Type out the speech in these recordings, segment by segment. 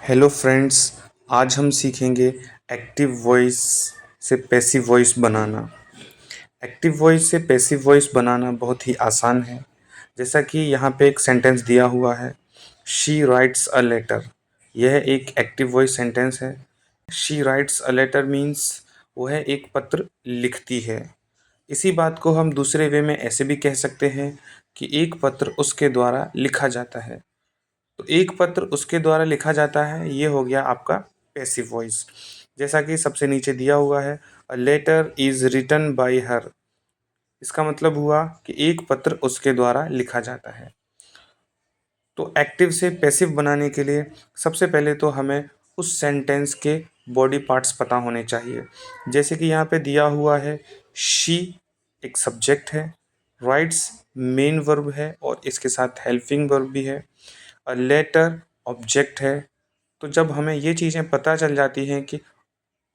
Hello friends. आज हम सीखेंगे एक्टिव वॉइस से पैसिव वॉइस बनाना। एक्टिव वॉइस से पैसिव वॉइस बनाना बहुत ही आसान है। जैसा कि यहाँ पे एक सेंटेंस दिया हुआ है, शी राइट्स अ लेटर। यह एक एक्टिव वॉइस सेंटेंस है। She writes a letter means वह एक पत्र लिखती है। इसी बात को हम दूसरे वे में ऐसे भी कह सकते हैं कि एक पत्र उसके द्वारा लिखा जाता है। तो एक पत्र उसके द्वारा लिखा जाता है, ये हो गया आपका पैसिव वॉइस। जैसा कि सबसे नीचे दिया हुआ है, a letter is written by her. इसका मतलब हुआ कि एक पत्र उसके द्वारा लिखा जाता है। तो एक्टिव से पैसिव बनाने के लिए सबसे पहले तो हमें उस सेंटेंस के बॉडी पार्ट्स पता होने चाहिए। जैसे कि यहाँ पे दिया हुआ है, शी एक सब्जेक्ट है, राइट्स मेन वर्ब है और इसके साथ हेल्पिंग वर्ब भी है, अ लेटर ऑब्जेक्ट है। तो जब हमें ये चीज़ें पता चल जाती हैं कि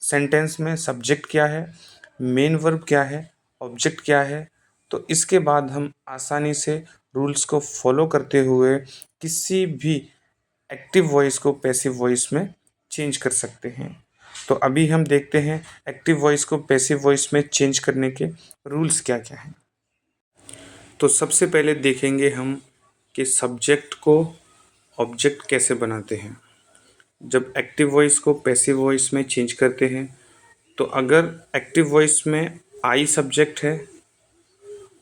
सेंटेंस में सब्जेक्ट क्या है, मेन वर्ब क्या है, ऑब्जेक्ट क्या है, तो इसके बाद हम आसानी से रूल्स को फॉलो करते हुए किसी भी एक्टिव वॉइस को पैसिव वॉइस में चेंज कर सकते हैं। तो अभी हम देखते हैं एक्टिव वॉइस को पैसिव वॉइस में चेंज करने के रूल्स क्या क्या हैं। तो सबसे पहले देखेंगे हम कि सब्जेक्ट को ऑब्जेक्ट कैसे बनाते हैं। जब एक्टिव वॉइस को पैसिव वॉइस में चेंज करते हैं, तो अगर एक्टिव वॉइस में आई सब्जेक्ट है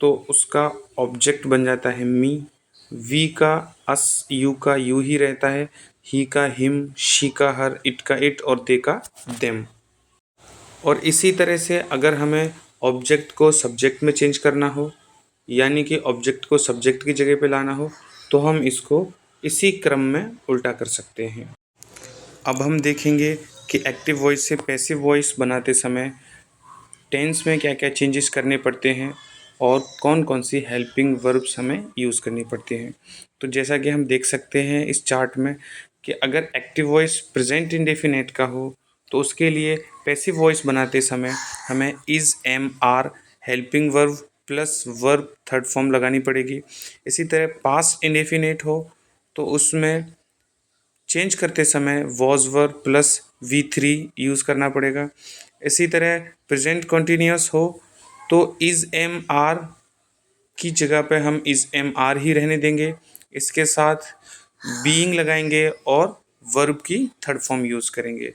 तो उसका ऑब्जेक्ट बन जाता है मी, वी का अस यू का यू ही रहता है, ही का हिम, शी का हर, इट का इट और दे का देम। और इसी तरह से अगर हमें ऑब्जेक्ट को सब्जेक्ट में चेंज करना हो, यानी कि ऑब्जेक्ट को सब्जेक्ट की जगह पे लाना हो, तो हम इसको इसी क्रम में उल्टा कर सकते हैं। अब हम देखेंगे कि एक्टिव वॉइस से पैसिव वॉइस बनाते समय टेंस में क्या क्या चेंजेस करने पड़ते हैं और कौन कौन सी हेल्पिंग वर्ब्स हमें यूज़ करनी पड़ती हैं। तो जैसा कि हम देख सकते हैं इस चार्ट में कि अगर एक्टिव वॉइस प्रेजेंट इंडेफिनेट का हो तो उसके लिए पैसिव वॉइस बनाते समय हमें is am are helping verb plus verb third form लगानी पड़ेगी। इसी तरह पास्ट इंडेफिनेट हो तो उसमें चेंज करते समय was verb plus V3 use करना पड़ेगा। इसी तरह प्रेजेंट कॉन्टीन्यूअस हो तो इज़ एम आर की जगह पे हम इज़ एम आर ही रहने देंगे, इसके साथ बीइंग लगाएंगे और वर्ब की थर्ड फॉर्म यूज़ करेंगे।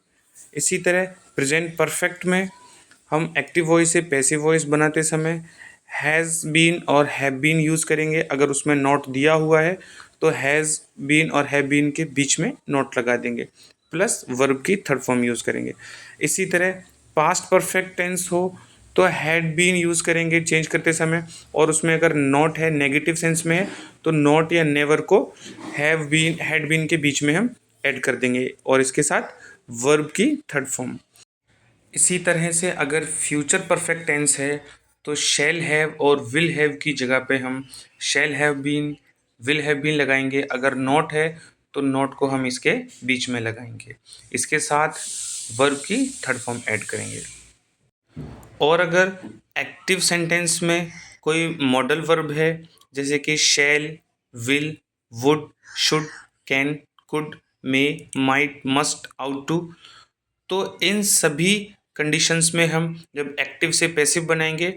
इसी तरह प्रेजेंट परफेक्ट में हम एक्टिव वॉइस से पैसिव वॉइस बनाते समय हैज़ बीन और हैव बीन यूज़ करेंगे। अगर उसमें नॉट दिया हुआ है तो हैज़ बीन और हैव बीन के बीच में नॉट लगा देंगे, प्लस वर्ब की थर्ड फॉर्म यूज़ करेंगे। इसी तरह पास्ट परफेक्ट टेंस हो तो हैड बीन यूज़ करेंगे चेंज करते समय, और उसमें अगर नॉट है नेगेटिव सेंस में है तो नॉट या नेवर को हैव बीन हैड बीन के बीच में हम ऐड कर देंगे और इसके साथ वर्ब की थर्ड फॉर्म। इसी तरह से अगर फ्यूचर परफेक्ट टेंस है तो शैल हैव और विल हैव की जगह पे हम shall have been, will have been लगाएंगे। अगर नॉट है तो नॉट को हम इसके बीच में लगाएंगे, इसके साथ वर्ब की थर्ड फॉर्म ऐड करेंगे। और अगर एक्टिव सेंटेंस में कोई मॉडल वर्ब है जैसे कि shall, will, would, should, can, could, may, might, must, ought to, तो इन सभी कंडीशंस में हम जब एक्टिव से पैसिव बनाएंगे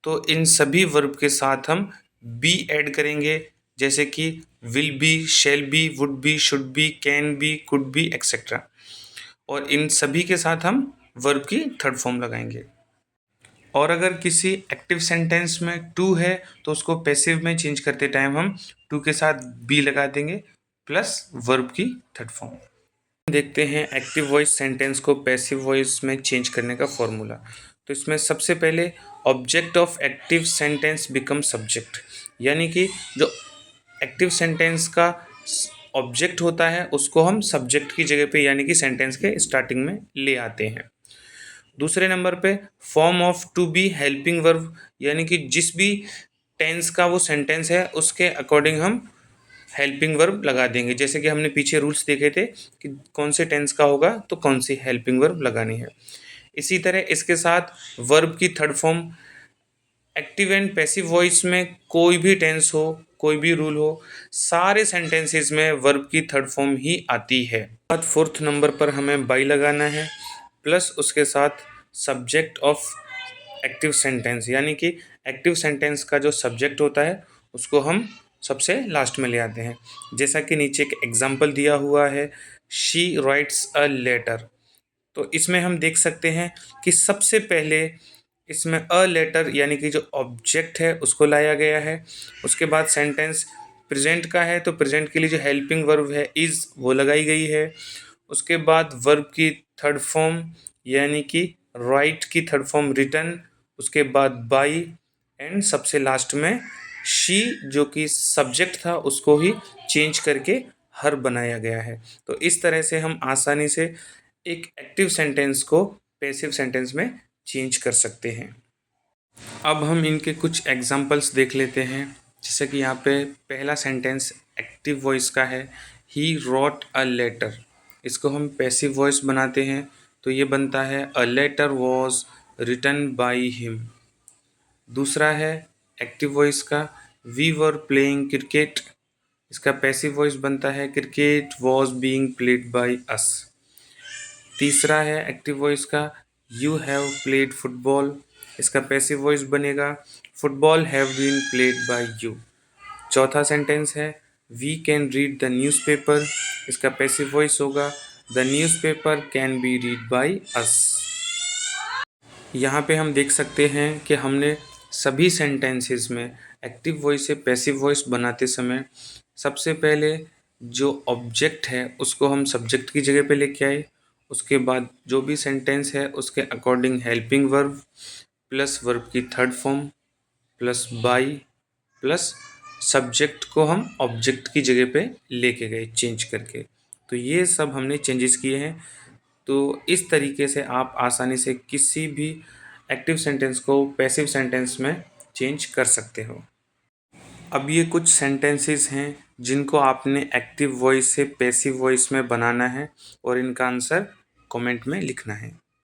तो इन सभी वर्ब के साथ हम बी ऐड करेंगे, जैसे कि will be, shall be, would be, should be, can be, could be etcetera, और इन सभी के साथ हम वर्ब की थर्ड फॉर्म लगाएंगे। और अगर किसी एक्टिव सेंटेंस में टू है तो उसको पैसिव में चेंज करते टाइम हम टू के साथ बी लगा देंगे प्लस वर्ब की थर्ड फॉर्म। देखते हैं एक्टिव वॉइस सेंटेंस को पैसिव वॉइस में चेंज करने का फॉर्मूला। तो इसमें सबसे पहले object of active sentence become subject, यानी कि जो एक्टिव सेंटेंस का ऑब्जेक्ट होता है उसको हम सब्जेक्ट की जगह पे यानी कि सेंटेंस के स्टार्टिंग में ले आते हैं। दूसरे नंबर पे form of to be helping verb, यानी कि जिस भी टेंस का वो सेंटेंस है उसके अकॉर्डिंग हम हेल्पिंग वर्ब लगा देंगे। जैसे कि हमने पीछे रूल्स देखे थे कि कौन से टेंस का होगा तो कौन सी हेल्पिंग वर्ब लगानी है। इसी तरह इसके साथ वर्ब की third form active and passive voice में कोई भी टेंस हो कोई भी रूल हो, सारे सेंटेंसेस में वर्ब की थर्ड फॉर्म ही आती है। बाद फोर्थ नंबर पर हमें बाई लगाना है प्लस उसके साथ सब्जेक्ट ऑफ एक्टिव सेंटेंस, यानी कि एक्टिव सेंटेंस का जो सब्जेक्ट होता है उसको हम सबसे लास्ट में ले आते हैं। जैसा कि नीचे एक एग्जाम्पल दिया हुआ है, शी राइट्स अ लेटर। तो इसमें हम देख सकते हैं कि सबसे पहले इसमें अ लेटर यानी कि जो ऑब्जेक्ट है उसको लाया गया है। उसके बाद सेंटेंस प्रेजेंट का है तो प्रेजेंट के लिए जो हेल्पिंग वर्ब है इज़ वो लगाई गई है। उसके बाद वर्ब की थर्ड फॉर्म यानी कि राइट की थर्ड फॉर्म रिटन, उसके बाद बाई एंड सबसे लास्ट में शी जो कि सब्जेक्ट था उसको ही चेंज करके हर बनाया गया है। तो इस तरह से हम आसानी से एक एक्टिव सेंटेंस को पैसिव सेंटेंस में चेंज कर सकते हैं। अब हम इनके कुछ एग्जांपल्स देख लेते हैं। जैसे कि यहाँ पे पहला सेंटेंस एक्टिव वॉइस का है, ही रोट अ लेटर। इसको हम पैसिव वॉइस बनाते हैं तो ये बनता है a letter was written by him. दूसरा है एक्टिव वॉइस का, वी वर प्लेइंग क्रिकेट। इसका पैसिव वॉइस बनता है cricket was being played by us. तीसरा है एक्टिव वॉइस का, यू हैव प्लेड फुटबॉल। इसका पैसिव वॉइस बनेगा football have been played by you. चौथा सेंटेंस है we can read the newspaper. इसका पैसिव वॉइस होगा the newspaper can be read by us. यहाँ पे हम देख सकते हैं कि हमने सभी सेंटेंसेस में एक्टिव वॉइस से पैसिव वॉइस बनाते समय सबसे पहले जो ऑब्जेक्ट है उसको हम सब्जेक्ट की जगह पे लेके आए। उसके बाद जो भी सेंटेंस है उसके according helping verb plus verb की third form plus by plus subject को हम ऑब्जेक्ट की जगह पे लेके गए चेंज करके। तो ये सब हमने चेंजेस किए हैं। तो इस तरीके से आप आसानी से किसी भी एक्टिव सेंटेंस को पैसिव सेंटेंस में चेंज कर सकते हो। अब ये कुछ सेंटेंसेस हैं जिनको आपने एक्टिव वॉइस से पैसिव वॉइस में बनाना है और इनका आंसर कमेंट में लिखना है।